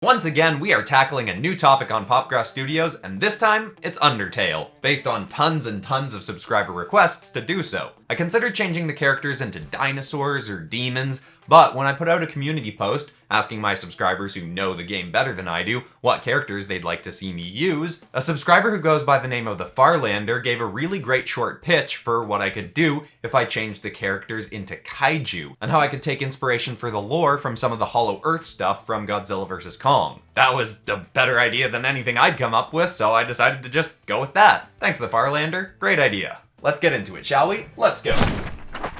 Once again, we are tackling a new topic on PopCross Studios, and this time, it's Undertale, based on tons and tons of subscriber requests to do so. I considered changing the characters into dinosaurs or demons, but when I put out a community post, asking my subscribers who know the game better than I do what characters they'd like to see me use, a subscriber who goes by the name of the Farlander gave a really great short pitch for what I could do if I changed the characters into kaiju, and how I could take inspiration for the lore from some of the Hollow Earth stuff from Godzilla vs. Kong. That was a better idea than anything I'd come up with, so I decided to just go with that. Thanks, the Farlander. Great idea. Let's get into it, shall we? Let's go.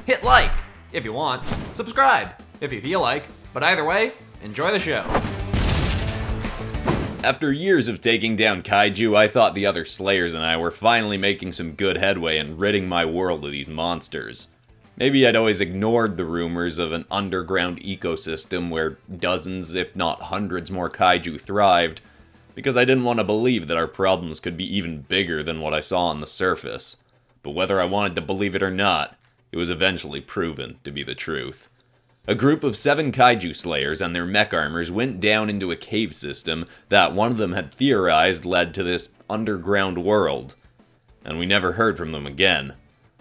Hit like if you want. Subscribe if you feel like. But either way, enjoy the show. After years of taking down kaiju, I thought the other Slayers and I were finally making some good headway in ridding my world of these monsters. Maybe I'd always ignored the rumors of an underground ecosystem where dozens, if not hundreds more kaiju thrived, because I didn't want to believe that our problems could be even bigger than what I saw on the surface. But whether I wanted to believe it or not, it was eventually proven to be the truth. A group of 7 kaiju slayers and their mech armors went down into a cave system that one of them had theorized led to this underground world. And we never heard from them again.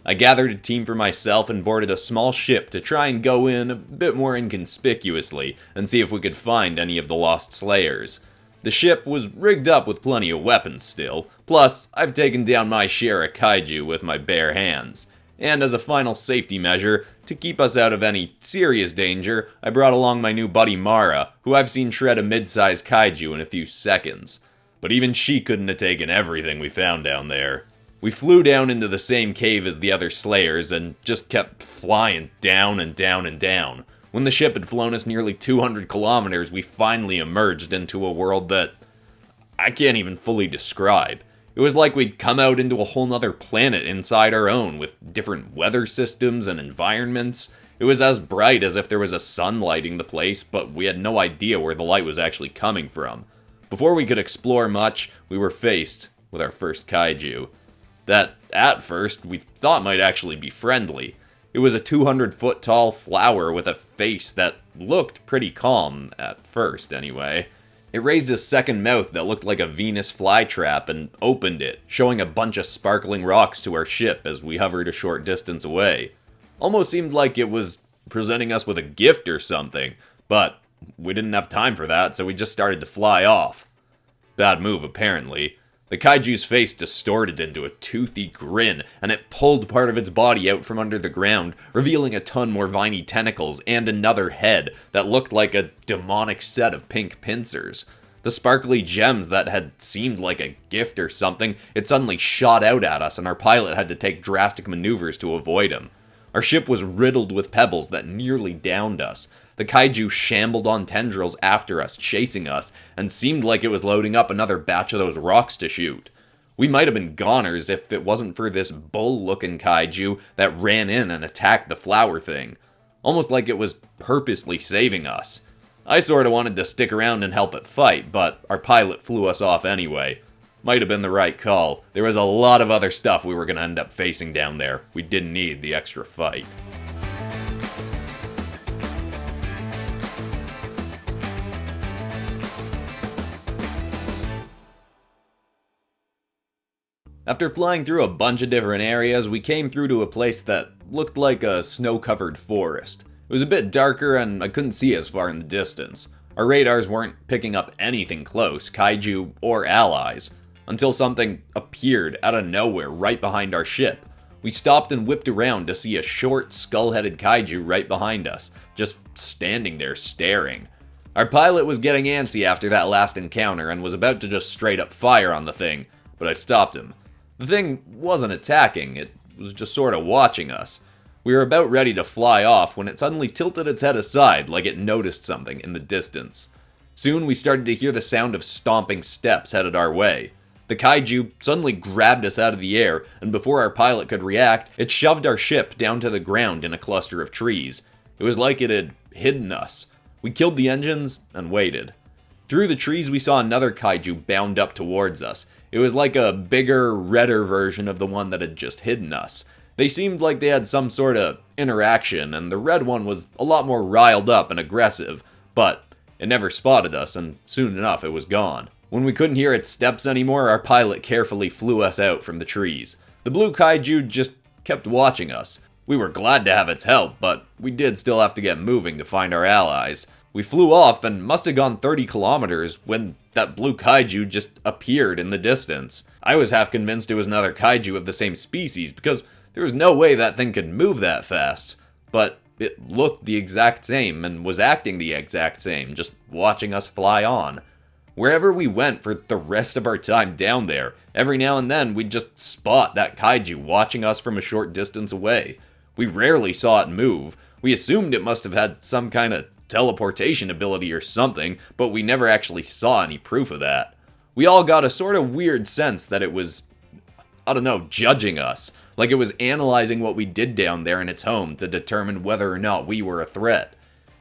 I gathered a team for myself and boarded a small ship to try and go in a bit more inconspicuously and see if we could find any of the lost slayers. The ship was rigged up with plenty of weapons still, plus I've taken down my share of kaiju with my bare hands. And as a final safety measure, to keep us out of any serious danger, I brought along my new buddy Mara, who I've seen shred a mid-sized kaiju in a few seconds. But even she couldn't have taken everything we found down there. We flew down into the same cave as the other slayers and just kept flying down and down and down. When the ship had flown us nearly 200 kilometers, we finally emerged into a world that I can't even fully describe. It was like we'd come out into a whole nother planet inside our own, with different weather systems and environments. It was as bright as if there was a sun lighting the place, but we had no idea where the light was actually coming from. Before we could explore much, we were faced with our first kaiju. That, at first, we thought might actually be friendly. It was a 200-foot tall flower with a face that looked pretty calm, at first anyway. It raised a second mouth that looked like a Venus flytrap and opened it, showing a bunch of sparkling rocks to our ship as we hovered a short distance away. Almost seemed like it was presenting us with a gift or something, but we didn't have time for that, so we just started to fly off. Bad move, apparently. The kaiju's face distorted into a toothy grin, and it pulled part of its body out from under the ground, revealing a ton more viney tentacles and another head that looked like a demonic set of pink pincers. The sparkly gems that had seemed like a gift or something, it suddenly shot out at us, and our pilot had to take drastic maneuvers to avoid him. Our ship was riddled with pebbles that nearly downed us. The kaiju shambled on tendrils after us, chasing us, and seemed like it was loading up another batch of those rocks to shoot. We might have been goners if it wasn't for this bull-looking kaiju that ran in and attacked the flower thing. Almost like it was purposely saving us. I sorta wanted to stick around and help it fight, but our pilot flew us off anyway. Might have been the right call. There was a lot of other stuff we were gonna end up facing down there. We didn't need the extra fight. After flying through a bunch of different areas, we came through to a place that looked like a snow-covered forest. It was a bit darker and I couldn't see as far in the distance. Our radars weren't picking up anything close, kaiju or allies, until something appeared out of nowhere right behind our ship. We stopped and whipped around to see a short, skull-headed kaiju right behind us, just standing there staring. Our pilot was getting antsy after that last encounter and was about to just straight up fire on the thing, but I stopped him. The thing wasn't attacking, it was just sort of watching us. We were about ready to fly off when it suddenly tilted its head aside like it noticed something in the distance. Soon we started to hear the sound of stomping steps headed our way. The kaiju suddenly grabbed us out of the air, and before our pilot could react, it shoved our ship down to the ground in a cluster of trees. It was like it had hidden us. We killed the engines and waited. Through the trees we saw another kaiju bound up towards us. It was like a bigger, redder version of the one that had just hidden us. They seemed like they had some sort of interaction, and the red one was a lot more riled up and aggressive, but It never spotted us, and soon enough it was gone. When we couldn't hear its steps anymore, our pilot carefully flew us out from the trees. The blue kaiju just kept watching us. We were glad to have its help, but we did still have to get moving to find our allies. We flew off and must have gone 30 kilometers when that blue kaiju just appeared in the distance. I was half convinced it was another kaiju of the same species because there was no way that thing could move that fast. But it looked the exact same and was acting the exact same, just watching us fly on. Wherever we went for the rest of our time down there, every now and then we'd just spot that kaiju watching us from a short distance away. We rarely saw it move. We assumed it must have had some kind of teleportation ability or something, but we never actually saw any proof of that. We all got a sort of weird sense that it was, judging us. Like it was analyzing what we did down there in its home to determine whether or not we were a threat.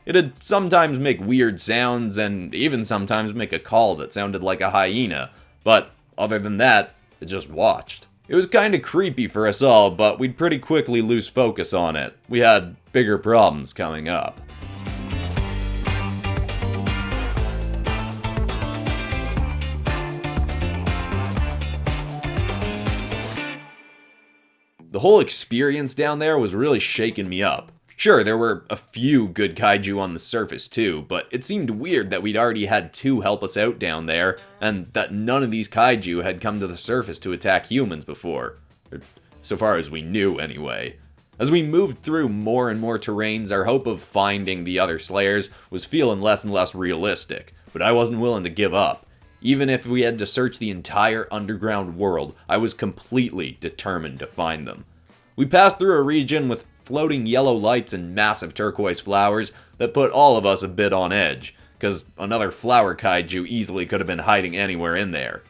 It'd sometimes make weird sounds and even sometimes make a call that sounded like a hyena, but other than that, it just watched. It was kinda creepy for us all, but we'd pretty quickly lose focus on it. We had bigger problems coming up. The whole experience down there was really shaking me up. Sure, there were a few good kaiju on the surface too, but it seemed weird that we'd already had two help us out down there, and that none of these kaiju had come to the surface to attack humans before. Or so far as we knew, anyway. As we moved through more and more terrains, our hope of finding the other slayers was feeling less and less realistic, but I wasn't willing to give up. Even if we had to search the entire underground world, I was completely determined to find them. We passed through a region with floating yellow lights and massive turquoise flowers that put all of us a bit on edge, because another flower kaiju easily could have been hiding anywhere in there.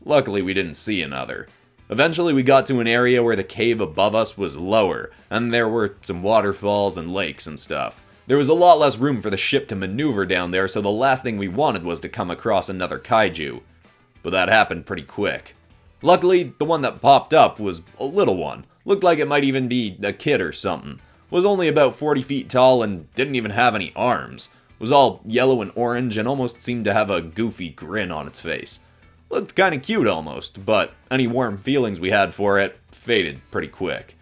Luckily, we didn't see another. Eventually, we got to an area where the cave above us was lower, and there were some waterfalls and lakes and stuff. There was a lot less room for the ship to maneuver down there, so the last thing we wanted was to come across another kaiju. But that happened pretty quick. Luckily, the one that popped up was a little one. Looked like it might even be a kid or something. Was only about 40 feet tall and didn't even have any arms. Was all yellow and orange and almost seemed to have a goofy grin on its face. Looked kinda cute almost, but any warm feelings we had for it faded pretty quick.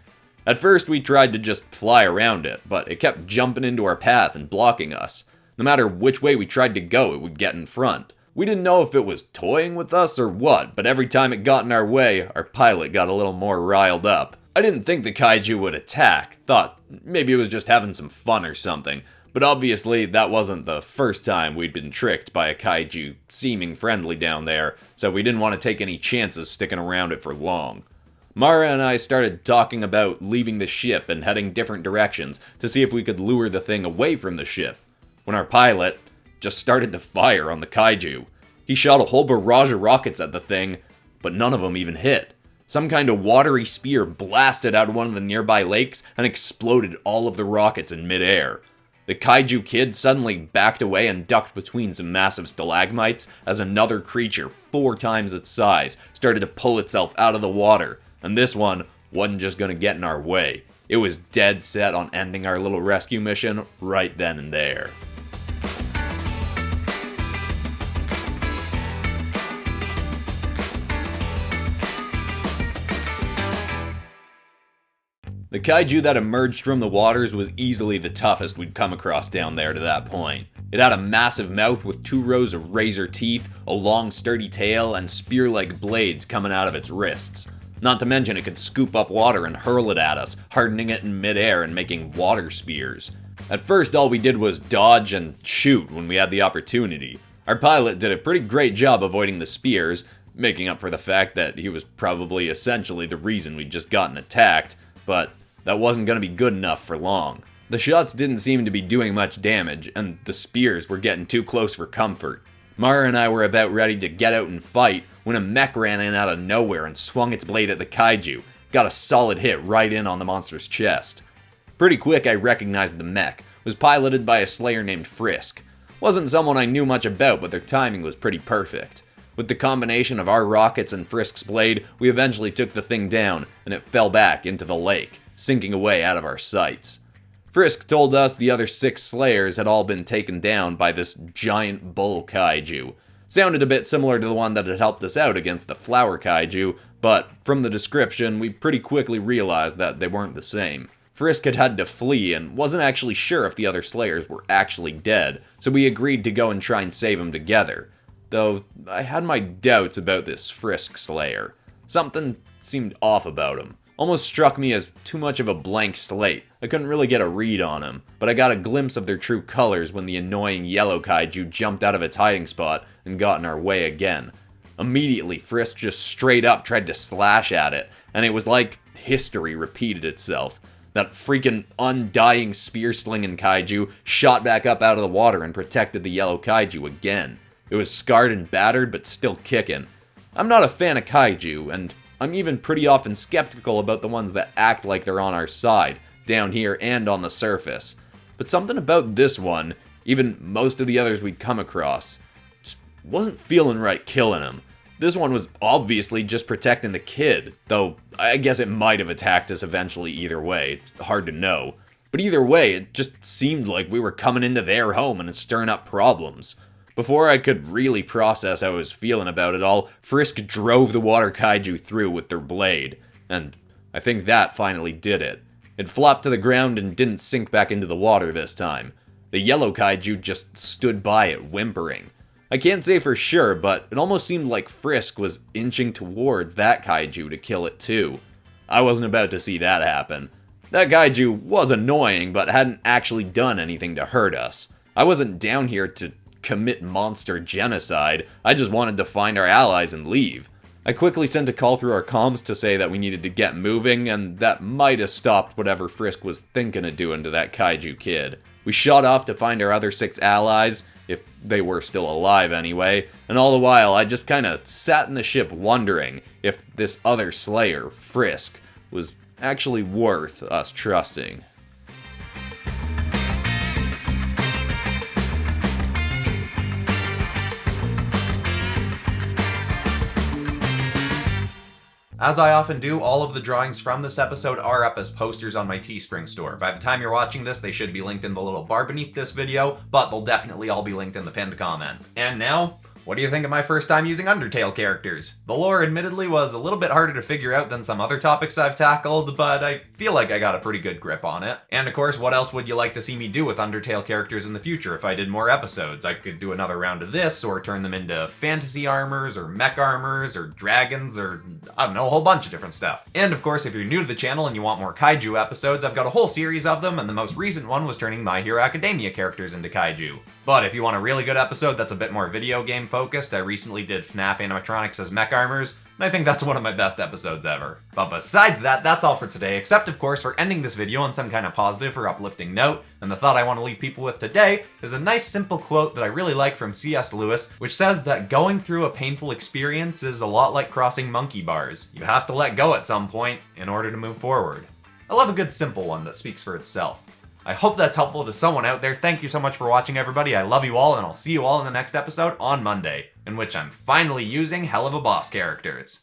At first we tried to just fly around it, but it kept jumping into our path and blocking us. No matter which way we tried to go, it would get in front. We didn't know if it was toying with us or what, but every time it got in our way, our pilot got a little more riled up. I didn't think the kaiju would attack, thought maybe it was just having some fun or something, but obviously that wasn't the first time we'd been tricked by a kaiju seeming friendly down there, so we didn't want to take any chances sticking around it for long. Mara and I started talking about leaving the ship and heading different directions to see if we could lure the thing away from the ship, when our pilot just started to fire on the kaiju. He shot a whole barrage of rockets at the thing, but none of them even hit. Some kind of watery spear blasted out of one of the nearby lakes and exploded all of the rockets in midair. The kaiju kid suddenly backed away and ducked between some massive stalagmites as another creature 4 times its size started to pull itself out of the water, and this one wasn't just gonna get in our way. It was dead set on ending our little rescue mission right then and there. The kaiju that emerged from the waters was easily the toughest we'd come across down there to that point. It had a massive mouth with 2 rows of razor teeth, a long sturdy tail, and spear-like blades coming out of its wrists. Not to mention it could scoop up water and hurl it at us, hardening it in midair and making water spears. At first all we did was dodge and shoot when we had the opportunity. Our pilot did a pretty great job avoiding the spears, making up for the fact that he was probably essentially the reason we'd just gotten attacked, but that wasn't going to be good enough for long. The shots didn't seem to be doing much damage, and the spears were getting too close for comfort. Mara and I were about ready to get out and fight when a mech ran in out of nowhere and swung its blade at the kaiju. Got a solid hit right in on the monster's chest. Pretty quick I recognized the mech. It was piloted by a slayer named Frisk. Wasn't someone I knew much about, but their timing was pretty perfect. With the combination of our rockets and Frisk's blade, we eventually took the thing down, and it fell back into the lake, sinking away out of our sights. Frisk told us the other 6 slayers had all been taken down by this giant bull kaiju. Sounded a bit similar to the one that had helped us out against the flower kaiju, but from the description, we pretty quickly realized that they weren't the same. Frisk had had to flee and wasn't actually sure if the other slayers were actually dead, so we agreed to go and try and save them together. Though, I had my doubts about this Frisk slayer. Something seemed off about him. Almost struck me as too much of a blank slate. I couldn't really get a read on him, but I got a glimpse of their true colors when the annoying yellow kaiju jumped out of its hiding spot and got in our way again. Immediately, Frisk just straight up tried to slash at it, and it was like history repeated itself. That freaking undying spear-slinging kaiju shot back up out of the water and protected the yellow kaiju again. It was scarred and battered, but still kicking. I'm not a fan of kaiju, and I'm even pretty often skeptical about the ones that act like they're on our side, down here and on the surface. But something about this one, even most of the others we'd come across, just wasn't feeling right killing him. This one was obviously just protecting the kid, though I guess it might have attacked us eventually either way. It's hard to know. But either way, it just seemed like we were coming into their home and stirring up problems. Before I could really process how I was feeling about it all, Frisk drove the water kaiju through with their blade, and I think that finally did it. It flopped to the ground and didn't sink back into the water this time. The yellow kaiju just stood by it, whimpering. I can't say for sure, but it almost seemed like Frisk was inching towards that kaiju to kill it too. I wasn't about to see that happen. That kaiju was annoying, but hadn't actually done anything to hurt us. I wasn't down here to commit monster genocide. I just wanted to find our allies and leave. I quickly sent a call through our comms to say that we needed to get moving, and that might have stopped whatever Frisk was thinking of doing to that kaiju kid. We shot off to find our other 6 allies, if they were still alive anyway, and all the while I just kinda sat in the ship wondering if this other slayer, Frisk, was actually worth us trusting. As I often do, all of the drawings from this episode are up as posters on my Teespring store. By the time you're watching this, they should be linked in the little bar beneath this video, but they'll definitely all be linked in the pinned comment. And now, what do you think of my first time using Undertale characters? The lore admittedly was a little bit harder to figure out than some other topics I've tackled, but I feel like I got a pretty good grip on it. And of course, what else would you like to see me do with Undertale characters in the future if I did more episodes? I could do another round of this, or turn them into fantasy armors, or mech armors, or dragons, or I don't know, a whole bunch of different stuff. And of course, if you're new to the channel and you want more kaiju episodes, I've got a whole series of them, and the most recent one was turning My Hero Academia characters into kaiju. But if you want a really good episode that's a bit more video game focused, I recently did FNAF animatronics as mech armors, and I think that's one of my best episodes ever. But besides that, that's all for today, except of course for ending this video on some kind of positive or uplifting note, and the thought I want to leave people with today is a nice simple quote that I really like from C.S. Lewis, which says that going through a painful experience is a lot like crossing monkey bars. You have to let go at some point in order to move forward. I love a good simple one that speaks for itself. I hope that's helpful to someone out there. Thank you so much for watching, everybody. I love you all, and I'll see you all in the next episode on Monday, in which I'm finally using Hell of a Boss characters.